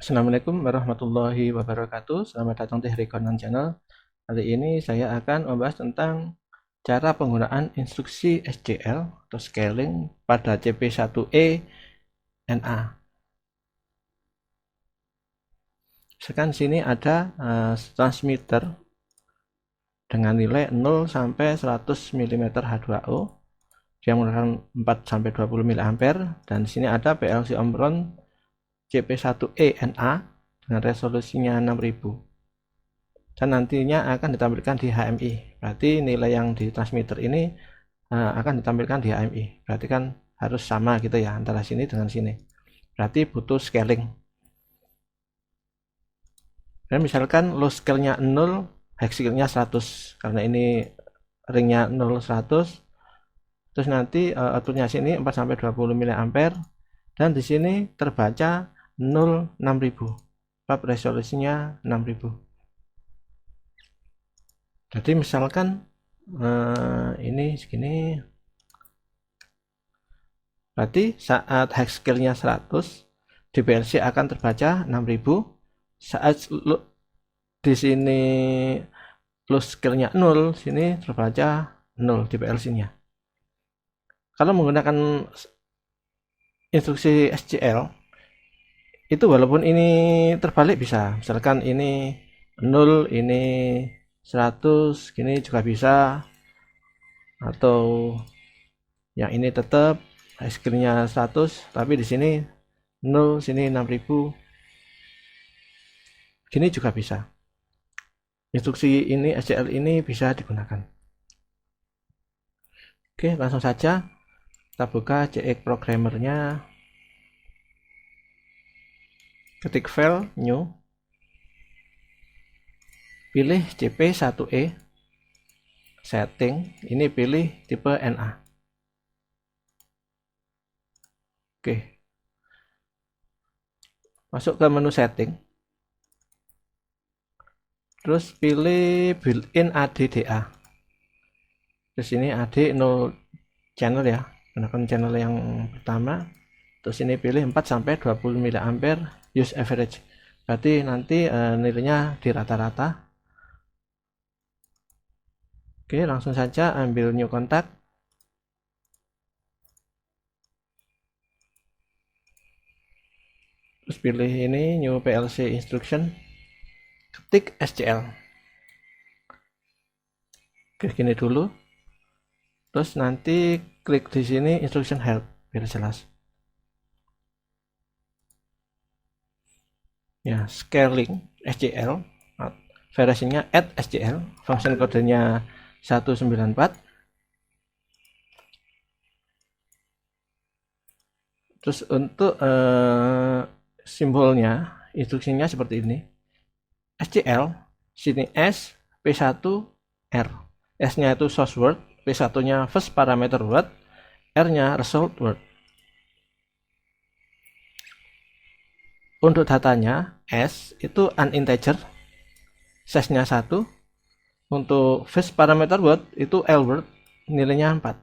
Assalamualaikum warahmatullahi wabarakatuh. Selamat datang di Rekonan Channel. Hari ini saya akan membahas tentang cara penggunaan instruksi SCL atau scaling pada CP1E NA. Sekarang sini ada transmitter dengan nilai 0 sampai 100 mm H2O. Dia menggunakan 4 sampai 20 mA dan di sini ada PLC Omron CP1E NA dengan resolusinya 6000. Dan nantinya akan ditampilkan di HMI. Berarti nilai yang di transmitter ini akan ditampilkan di HMI. Berarti kan harus sama gitu ya antara sini dengan sini. Berarti butuh scaling. Dan misalkan low scale-nya 0, high scale-nya 100. Karena ini ringnya 0 100. Terus nanti outputnya sini 4 sampai 20 mA dan di sini terbaca 0 6000. Sebab resolusinya 6000. Jadi misalkan ini segini, berarti saat high scale-nya 100 di PLC akan terbaca 6000. Saat di sini low scale-nya 0, sini terbaca 0 di PLC-nya. Kalau menggunakan instruksi SCL itu walaupun ini terbalik bisa, misalkan ini 0, ini 100, gini juga bisa, atau yang ini tetap high scale-nya 100 tapi di sini 0, sini 6000, gini juga bisa. Instruksi ini SCL ini bisa digunakan. Oke, langsung saja kita buka CX programmernya, ketik file new, pilih CP1E setting, ini pilih tipe NA. Oke, masuk ke menu setting, terus pilih built-in ADDA. Terus ini AD 0 channel ya, gunakan channel yang pertama. Terus ini pilih 4 sampai 20 mA use average. Berarti nanti nilainya di rata-rata. Oke, langsung saja ambil new contact. Terus pilih ini new PLC instruction. Ketik SCL. Klik gini dulu. Terus nanti klik di sini instruction help biar jelas. Ya, scaling SCL. Variasinya add SCL. Function kodenya 194. Terus untuk simbolnya, instruksinya seperti ini. SCL, sini S, P1, R. S-nya itu source word, P1-nya first parameter word, R-nya result word. Untuk datanya, S itu uninteger, size-nya 1. Untuk first parameter word itu L word, nilainya 4,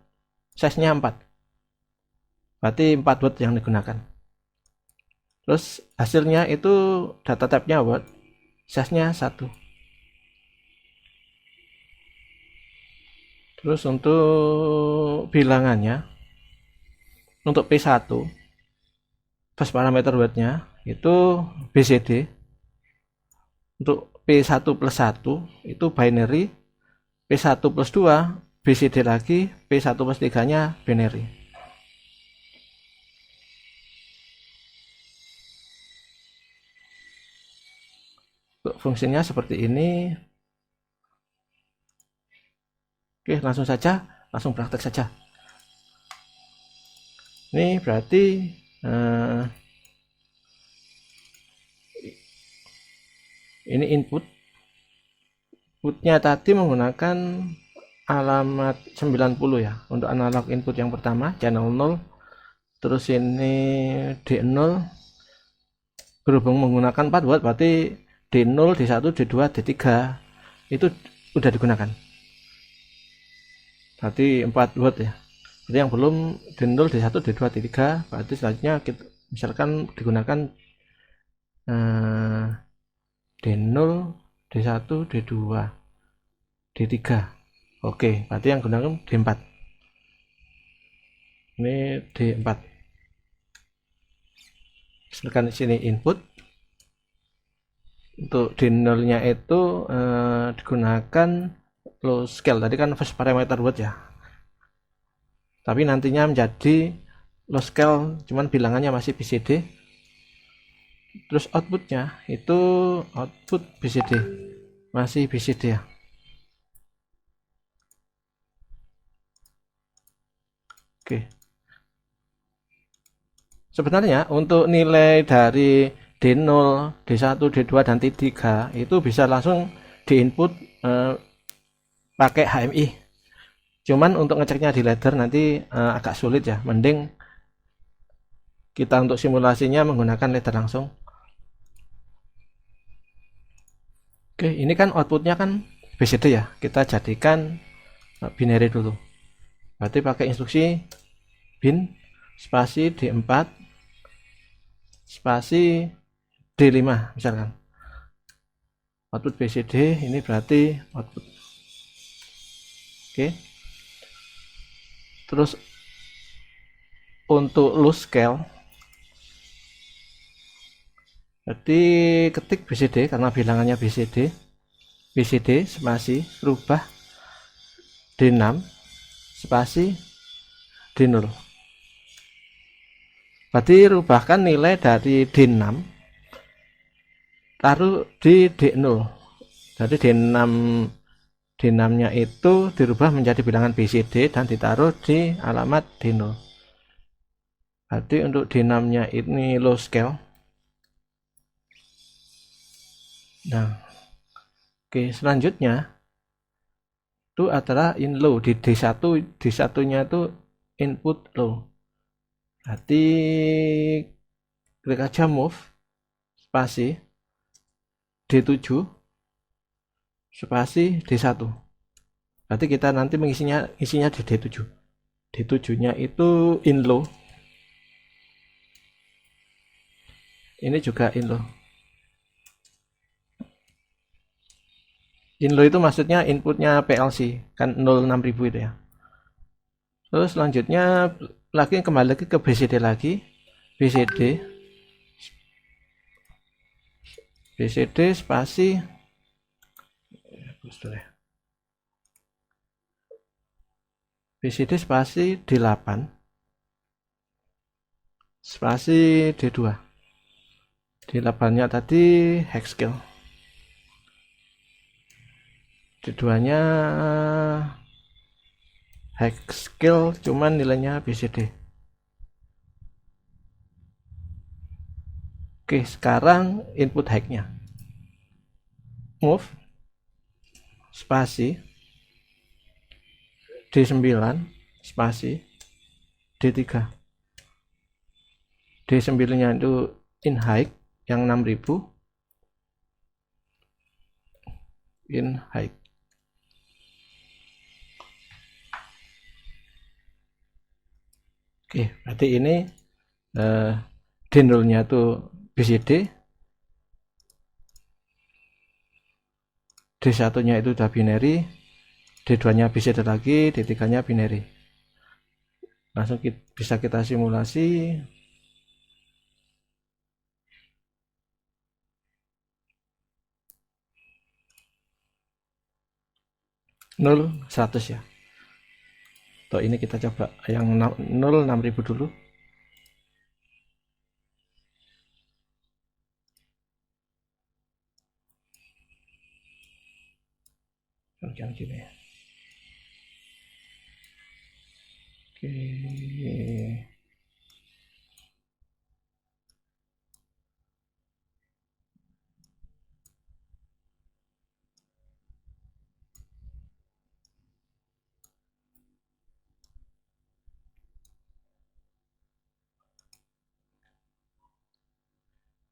size-nya 4. Berarti 4 word yang digunakan. Terus hasilnya itu data type-nya word, size-nya 1. Terus untuk bilangannya, untuk P1 first parameter word-nya itu BCD. Untuk P1 plus 1 itu binary, P1 plus 2 BCD lagi, P1 plus 3 nya binary. Untuk fungsinya seperti ini. Oke, langsung saja, langsung praktek saja. Ini berarti ini inputnya tadi menggunakan alamat 90 ya. Untuk analog input yang pertama channel 0, terus ini D0 berhubung menggunakan 4 watt, berarti D0, D1, D2, D3 itu udah digunakan. Berarti 4 watt ya. Jadi yang belum D0, D1, D2, D3, berarti selanjutnya kita misalkan digunakan D0, D1, D2, D3. Oke, berarti yang gunakan D4. Ini D4. Misalkan di sini input. Untuk D0 nya itu digunakan low scale. Tadi kan first parameter word ya. Tapi nantinya menjadi low scale, cuman bilangannya masih BCD. Terus outputnya itu output BCD, masih BCD ya. Oke. Sebenarnya untuk nilai dari D0, D1, D2 dan D3 itu bisa langsung diinput pakai HMI. Cuman untuk ngeceknya di ladder nanti agak sulit ya. Mending kita untuk simulasinya menggunakan ladder langsung. Oke, ini kan outputnya kan BCD ya. Kita jadikan binary dulu. Berarti pakai instruksi bin spasi D4 spasi D5 misalkan. Output BCD ini berarti output. Oke. Terus untuk low scale berarti ketik BCD karena bilangannya BCD. BCD spasi rubah D6 spasi D0. Berarti rubahkan nilai dari D6 taruh di D0. Jadi D6-nya itu dirubah menjadi bilangan BCD dan ditaruh di alamat D0. Berarti untuk D6-nya ini low scale. Nah, oke, selanjutnya itu adalah in low. Di D1, D1-nya itu input low. Berarti klik aja move spasi D7 spasi D1. Berarti kita nanti isinya di D7. D7-nya itu in low. Ini juga in low. In low itu maksudnya inputnya PLC, kan 06000 itu ya. Terus selanjutnya kembali lagi ke BCD lagi. BCD spasi BCD spasi D8 spasi D2. D8-nya tadi hex scale. D2-nya hex scale cuman nilainya BCD. Oke, sekarang input hacknya. Move spasi D9 spasi D3. D9-nya itu in high yang 6000 in high. Oke, berarti ini D0-nya itu BCD, D1-nya itu udah binary, D2-nya BCD lagi, D3-nya binary. Langsung bisa kita simulasi. 0 100 ya. Tuh, ini kita coba yang 0 6000 dulu. Yang gini. Oke.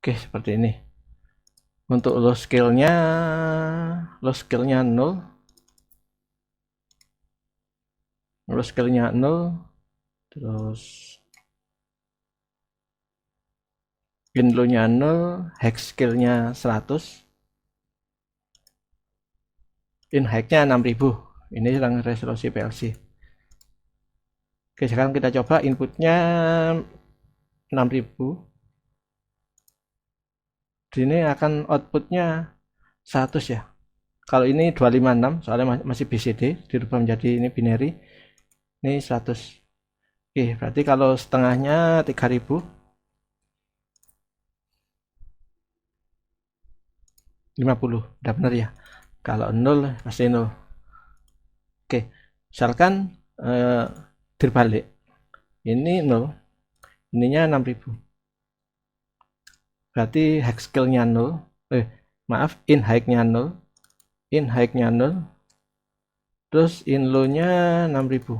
Oke, seperti ini. Untuk low scale-nya 0. Low scale-nya 0. Terus in low-nya 0, hex scale-nya 100, in high-nya 6000. Ini sedang resolusi PLC. Oke, sekarang kita coba inputnya 6000. Ini akan outputnya 100 ya. Kalau ini 256, soalnya masih BCD, dirubah menjadi ini binary. Ini 100. Oke, berarti kalau setengahnya 3000. 50, udah benar ya. Kalau 0 pasti 0. Oke, misalkan terbalik. Ini 0, ininya 6000. Berarti hex scale-nya 0. Maaf, in high-nya 0. In high-nya 0. Terus in low-nya 6000.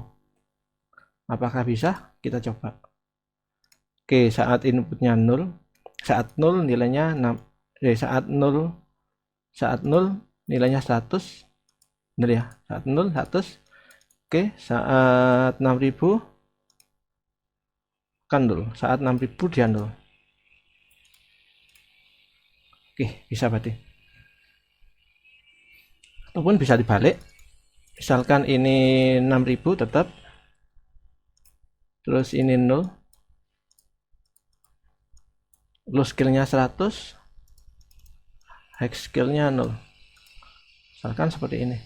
Apakah bisa? Kita coba. Oke, saat inputnya 0, saat 0 nilainya 6, saat 0 nilainya 100. Benar ya? Saat 0 100. Oke, saat 6000 kan 0. Saat 6000 dia 0. Oke, bisa berarti. Ataupun bisa dibalik. Misalkan ini 6000 tetap. Terus ini 0. Low scale-nya 100. High scale-nya 0. Misalkan seperti ini.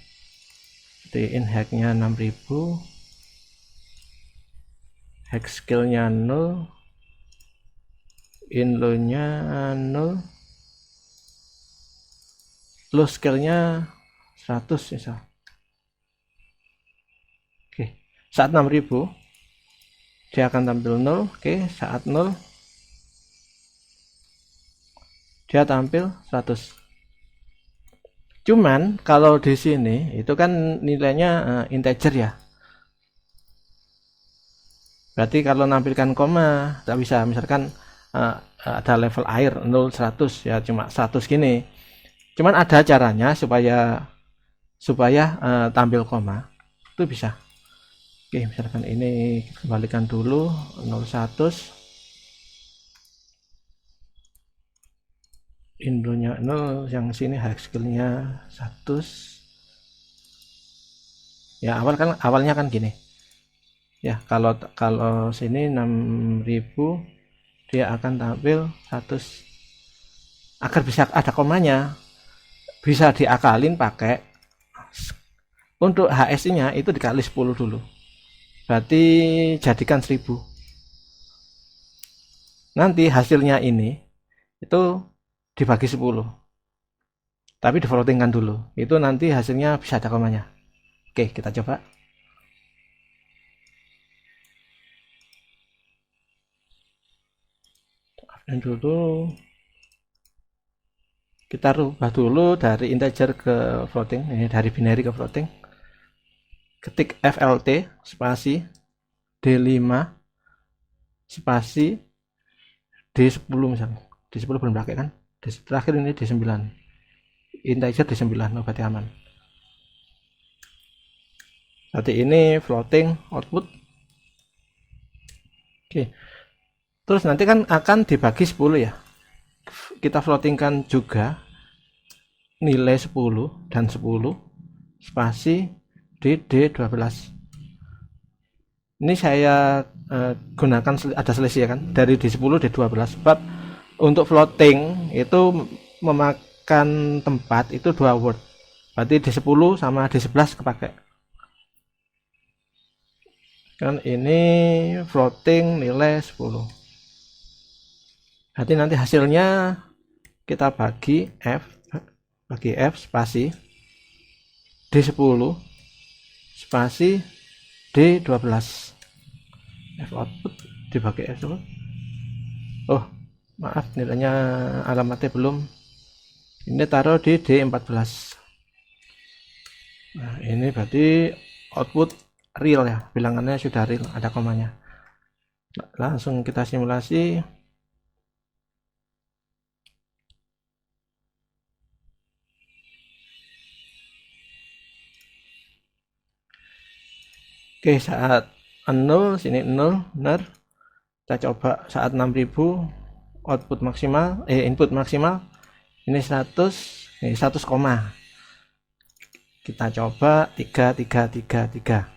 Jadi in high-nya 6000. High scale-nya 0. In low-nya 0. Low scale-nya 100 misal. Oke, saat 6000 dia akan tampil 0. Oke, saat 0 dia tampil 100. Cuman kalau di sini itu kan nilainya integer ya. Berarti kalau nampilkan koma tidak bisa. Misalkan ada level air 0 100 ya cuma 100 gini. Cuman ada caranya supaya tampil koma. Itu bisa. Oke, misalkan ini kembalikan dulu 0 100. Indonya 0, yang sini high skill-nya 100. Ya, awalnya kan gini. Ya, kalau sini 6000 dia akan tampil 100. Agar bisa ada komanya, bisa diakalin pakai untuk HS-nya itu dikali 10 dulu. Berarti jadikan 1000. Nanti hasilnya ini itu dibagi 10. Tapi di floatingkan dulu. Itu nanti hasilnya bisa ada komanya. Oke, kita coba. Dan dulu kita rubah dulu dari integer ke floating, ini dari binary ke floating. Ketik FLT spasi D5 spasi D10 misalnya. D10 belum pakai kan? Terakhir ini D9. Integer D9, oh berarti aman. Berarti ini floating output. Oke. Terus nanti kan akan dibagi 10 ya. Kita floatingkan juga nilai 10 dan 10 spasi DD12. Ini saya gunakan ada selisih ya kan, dari D10 D12. Sebab untuk floating itu memakan tempat itu 2 word. Berarti D10 sama D11 kepakai. Kan ini floating nilai 10. Berarti nanti hasilnya kita bagi F spasi D10 spasi D12. F output dibagi F dulu. Oh, maaf nilainya alamatnya belum. Ini taruh di D14. Nah, ini berarti output real ya, bilangannya sudah real, ada komanya. Langsung kita simulasi. Oke, saat 0 sini 0 benar. Kita coba saat 6000 output maksimal, input maksimal ini 100, 100 koma. Kita coba 3333.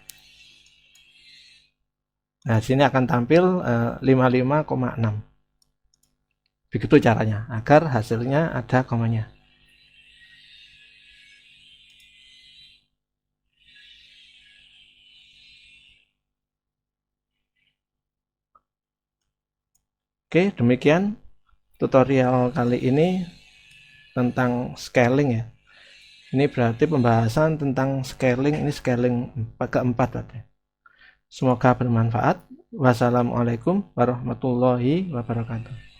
Nah, sini akan tampil 55,6. Begitu caranya, agar hasilnya ada komanya. Oke, demikian tutorial kali ini tentang scaling ya. Ini berarti pembahasan tentang scaling, ini scaling keempat berarti. Semoga bermanfaat. Wassalamualaikum warahmatullahi wabarakatuh.